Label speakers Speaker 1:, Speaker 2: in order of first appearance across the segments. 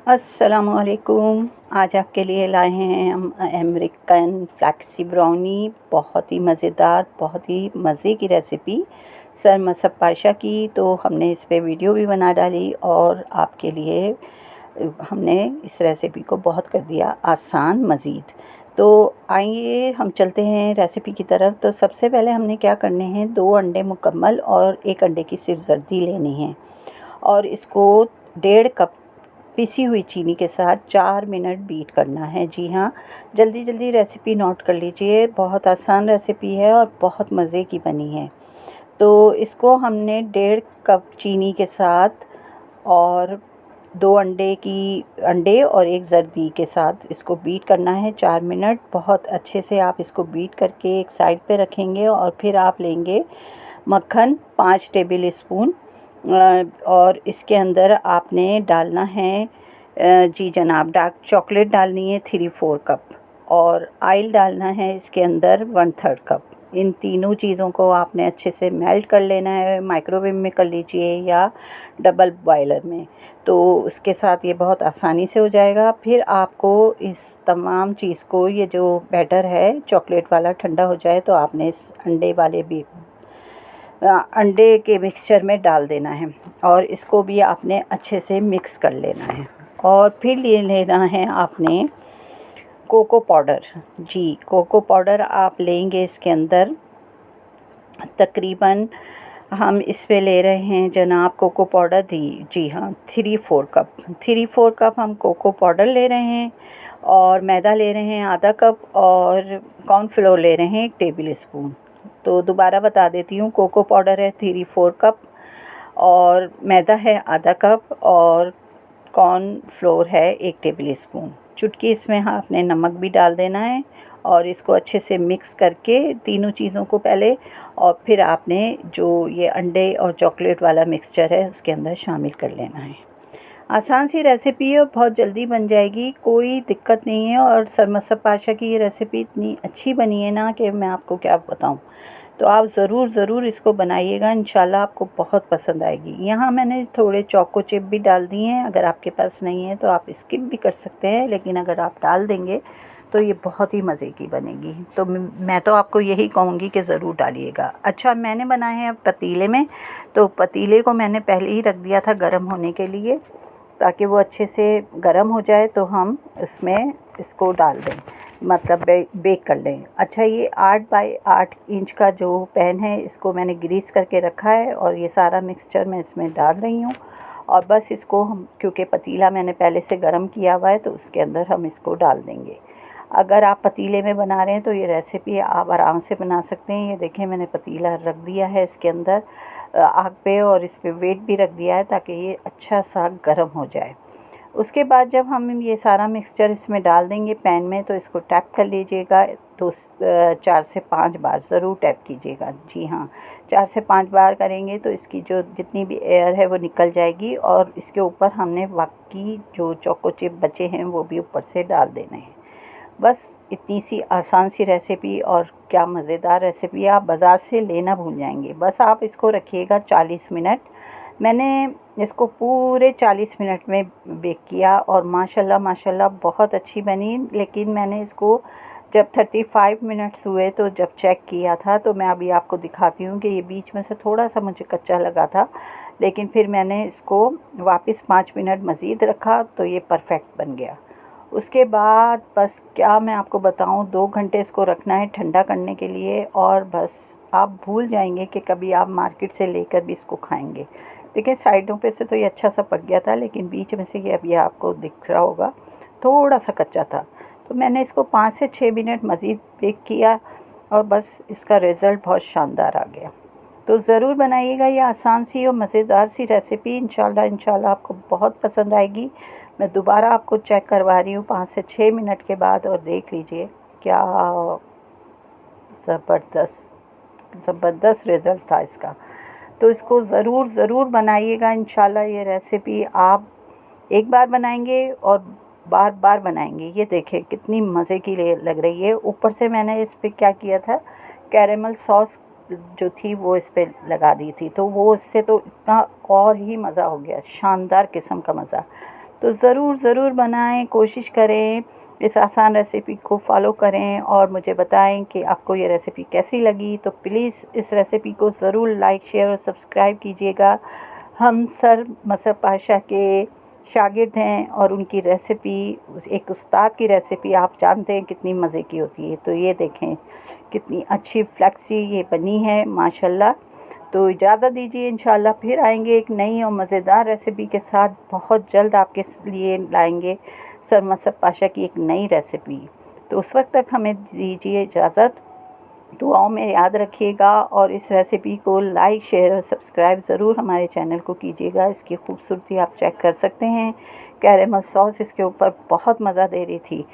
Speaker 1: अस्सलामुअलैकुम। आज आपके लिए लाए हैं हम अमेरिकन फ्लैक्सी ब्राउनी। बहुत ही मज़ेदार, बहुत ही मज़े की रेसिपी सर मसब पाशा की। तो हमने इस पे वीडियो भी बना डाली और आपके लिए हमने इस रेसिपी को बहुत कर दिया आसान मज़ीद। तो आइए हम चलते हैं रेसिपी की तरफ। तो सबसे पहले हमने क्या करने हैं, 2 अंडे मुकम्मल और 1 अंडे की सिर्फ जर्दी लेनी है और इसको 1.5 कप पिसी हुई चीनी के साथ 4 मिनट बीट करना है। जी हाँ, जल्दी जल्दी रेसिपी नोट कर लीजिए, बहुत आसान रेसिपी है और बहुत मज़े की बनी है। तो इसको हमने 1.5 कप चीनी के साथ और 2 अंडे और 1 जर्दी के साथ इसको बीट करना है 4 मिनट। बहुत अच्छे से आप इसको बीट करके एक साइड पे रखेंगे और फिर आप लेंगे मक्खन 5 टेबल स्पून और इसके अंदर आपने डालना है जी जनाब डार्क चॉकलेट डालनी है 3/4 कप और ऑयल डालना है इसके अंदर 1/3 कप। इन तीनों चीज़ों को आपने अच्छे से मेल्ट कर लेना है। माइक्रोवेव में कर लीजिए या डबल बॉयलर में, तो उसके साथ ये बहुत आसानी से हो जाएगा। फिर आपको इस तमाम चीज़ को, ये जो बैटर है चॉकलेट वाला, ठंडा हो जाए तो आपने इस अंडे के मिक्सचर में डाल देना है और इसको भी आपने अच्छे से मिक्स कर लेना है। और फिर ले लेना है आपने कोको पाउडर। जी, कोको पाउडर आप लेंगे इसके अंदर तकरीबन, हम इस पे ले रहे हैं जनाब कोको पाउडर जी हाँ 3/4 कप हम कोको पाउडर ले रहे हैं और मैदा ले रहे हैं आधा कप और कॉर्नफ्लोर ले रहे हैं 1 टेबल स्पून। तो दोबारा बता देती हूँ, कोको पाउडर है 3/4 कप और मैदा है आधा कप और कॉर्नफ्लोर है 1 टेबल स्पून। चुटकी इसमें आपने नमक भी डाल देना है और इसको अच्छे से मिक्स करके तीनों चीज़ों को पहले, और फिर आपने जो ये अंडे और चॉकलेट वाला मिक्सचर है उसके अंदर शामिल कर लेना है। आसान सी रेसिपी है और बहुत जल्दी बन जाएगी, कोई दिक्कत नहीं है। और सर मसब पाशा की ये रेसिपी इतनी अच्छी बनी है ना कि मैं आपको क्या बताऊं। तो आप ज़रूर इसको बनाइएगा, इंशाल्लाह आपको बहुत पसंद आएगी। यहाँ मैंने थोड़े चोको चिप भी डाल दिए हैं, अगर आपके पास नहीं है तो आप स्किप भी कर सकते हैं, लेकिन अगर आप डाल देंगे तो ये बहुत ही मज़े की बनेगी। तो मैं तो आपको यही कहूँगी कि ज़रूर डालिएगा। अच्छा, मैंने बनाए हैं अब पतीले में, तो पतीले को मैंने पहले ही रख दिया था गर्म होने के लिए, ताकि वो अच्छे से गर्म हो जाए तो हम इसमें इसको डाल दें, मतलब बेक कर लें। अच्छा, ये 8 बाई 8 इंच का जो पैन है इसको मैंने ग्रीस करके रखा है और ये सारा मिक्सचर मैं इसमें डाल रही हूँ और बस इसको हम, क्योंकि पतीला मैंने पहले से गर्म किया हुआ है, तो उसके अंदर हम इसको डाल देंगे। अगर आप पतीले में बना रहे हैं तो ये रेसिपी आप आराम से बना सकते हैं। ये देखें, मैंने पतीला रख दिया है इसके अंदर आग पे और इस पे वेट भी रख दिया है ताकि ये अच्छा सा गर्म हो जाए। उसके बाद जब हम ये सारा मिक्सचर इसमें डाल देंगे पैन में, तो इसको टैप कर लीजिएगा। तो 4 से 5 बार ज़रूर टैप कीजिएगा। जी हाँ, 4 से 5 बार करेंगे तो इसकी जो जितनी भी एयर है वो निकल जाएगी और इसके ऊपर हमने बाकी जो चोको चिप बचे हैं वो भी ऊपर से डाल देने हैं। बस इतनी सी आसान सी रेसिपी, और क्या मज़ेदार रेसिपी है, आप बाज़ार से लेना भूल जाएंगे। बस आप इसको रखिएगा 40 मिनट। मैंने इसको पूरे 40 मिनट में बेक किया और माशाल्लाह बहुत अच्छी बनी। लेकिन मैंने इसको जब 35 मिनट्स हुए तो जब चेक किया था, तो मैं अभी आपको दिखाती हूँ कि ये बीच में से थोड़ा सा मुझे कच्चा लगा था, लेकिन फिर मैंने इसको वापस 5 मिनट मज़ीद रखा तो ये परफेक्ट बन गया। उसके बाद बस क्या मैं आपको बताऊं, 2 घंटे इसको रखना है ठंडा करने के लिए और बस आप भूल जाएंगे कि कभी आप मार्केट से लेकर भी इसको खाएंगे। देखिए, साइडों पे से तो ये अच्छा सा पक गया था, लेकिन बीच में से ये अभी आपको दिख रहा होगा थोड़ा सा कच्चा था। तो मैंने इसको 5 से 6 मिनट मज़ीद बेक किया और बस इसका रिज़ल्ट बहुत शानदार आ गया। तो ज़रूर बनाइएगा ये आसान सी और मज़ेदार सी रेसिपी। इंशाल्लाह आपको बहुत पसंद आएगी। मैं दोबारा आपको चेक करवा रही हूँ 5 से 6 मिनट के बाद और देख लीजिए क्या ज़बरदस्त रिज़ल्ट था इसका। तो इसको ज़रूर बनाइएगा। इंशाल्लाह ये रेसिपी आप एक बार बनाएंगे और बार बार बनाएंगे। ये देखें कितनी मज़े की लग रही है। ऊपर से मैंने इस पर क्या किया था, कैरेमल सॉस जो थी वो इस पर लगा दी थी, तो वो इससे तो इतना और ही मज़ा हो गया, शानदार किस्म का मज़ा। तो ज़रूर ज़रूर बनाएं, कोशिश करें, इस आसान रेसिपी को फॉलो करें और मुझे बताएं कि आपको ये रेसिपी कैसी लगी। तो प्लीज़ इस रेसिपी को ज़रूर लाइक, शेयर और सब्सक्राइब कीजिएगा। हम सर मसहब पाशा के शागिर्द हैं और उनकी रेसिपी, एक उस्ताद की रेसिपी आप जानते हैं कितनी मज़े की होती है। तो ये देखें कितनी अच्छी फ्लेक्सी ये बनी है माशाल्लाह। तो इजाज़त दीजिए, इंशाल्लाह फिर आएंगे एक नई और मज़ेदार रेसिपी के साथ। बहुत जल्द आपके लिए लाएंगे सर मसहब पाशा की एक नई रेसिपी। तो उस वक्त तक हमें दीजिए इजाज़त। दुआओं में याद रखिएगा और इस रेसिपी को लाइक, शेयर और सब्सक्राइब ज़रूर हमारे चैनल को कीजिएगा। इसकी खूबसूरती आप चेक कर सकते हैं, कैरेमल सॉस इसके ऊपर बहुत मज़ा दे रही थी।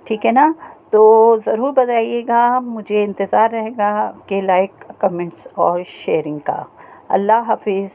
Speaker 1: ठीक है ना? तो ज़रूर बताइएगा, मुझे इंतज़ार रहेगा कि लाइक, कमेंट्स और शेयरिंग का। अल्लाह हाफिज़।